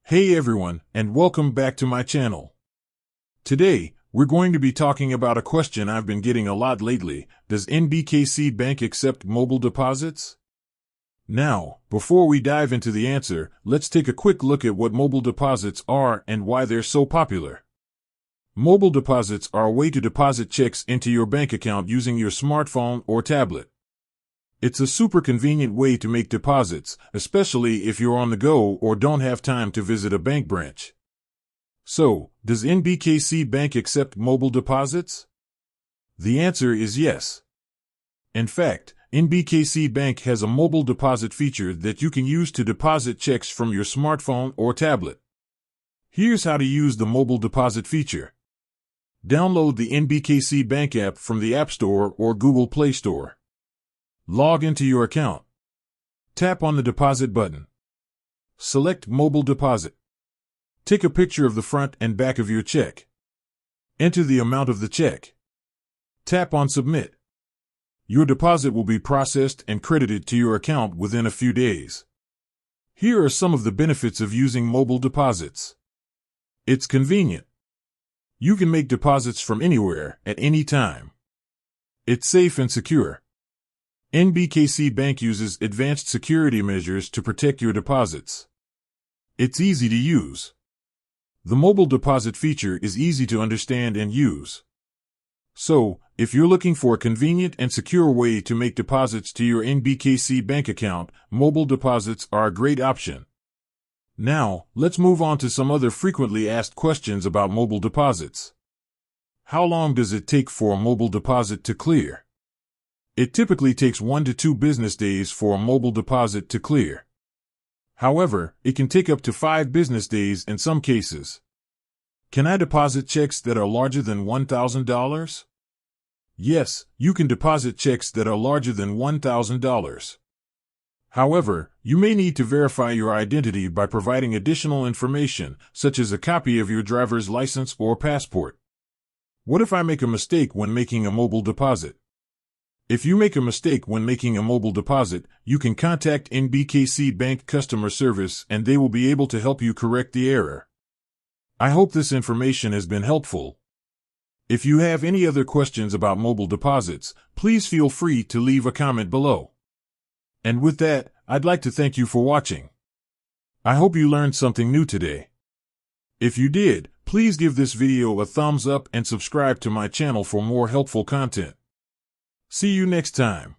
Hey everyone, and welcome back to my channel. Today, we're going to be talking about a question I've been getting a lot lately. Does NBKC Bank accept mobile deposits? Now, before we dive into the answer, let's take a quick look at what mobile deposits are and why they're so popular. Mobile deposits are a way to deposit checks into your bank account using your smartphone or tablet. It's a super convenient way to make deposits, especially if you're on the go or don't have time to visit a bank branch. So, does NBKC Bank accept mobile deposits? The answer is yes. In fact, NBKC Bank has a mobile deposit feature that you can use to deposit checks from your smartphone or tablet. Here's how to use the mobile deposit feature. Download the NBKC Bank app from the App Store or Google Play Store. Log into your account. Tap on the deposit button. Select mobile deposit. Take a picture of the front and back of your check. Enter the amount of the check. Tap on submit. Your deposit will be processed and credited to your account within a few days. Here are some of the benefits of using mobile deposits. It's convenient. You can make deposits from anywhere, at any time. It's safe and secure. NBKC Bank uses advanced security measures to protect your deposits. It's easy to use. The mobile deposit feature is easy to understand and use. So, if you're looking for a convenient and secure way to make deposits to your NBKC Bank account, mobile deposits are a great option. Now, let's move on to some other frequently asked questions about mobile deposits. How long does it take for a mobile deposit to clear? It typically takes 1 to 2 business days for a mobile deposit to clear. However, it can take up to 5 business days in some cases. Can I deposit checks that are larger than $1,000? Yes, you can deposit checks that are larger than $1,000. However, you may need to verify your identity by providing additional information, such as a copy of your driver's license or passport. What if I make a mistake when making a mobile deposit? If you make a mistake when making a mobile deposit, you can contact NBKC Bank customer service and they will be able to help you correct the error. I hope this information has been helpful. If you have any other questions about mobile deposits, please feel free to leave a comment below. And with that, I'd like to thank you for watching. I hope you learned something new today. If you did, please give this video a thumbs up and subscribe to my channel for more helpful content. See you next time.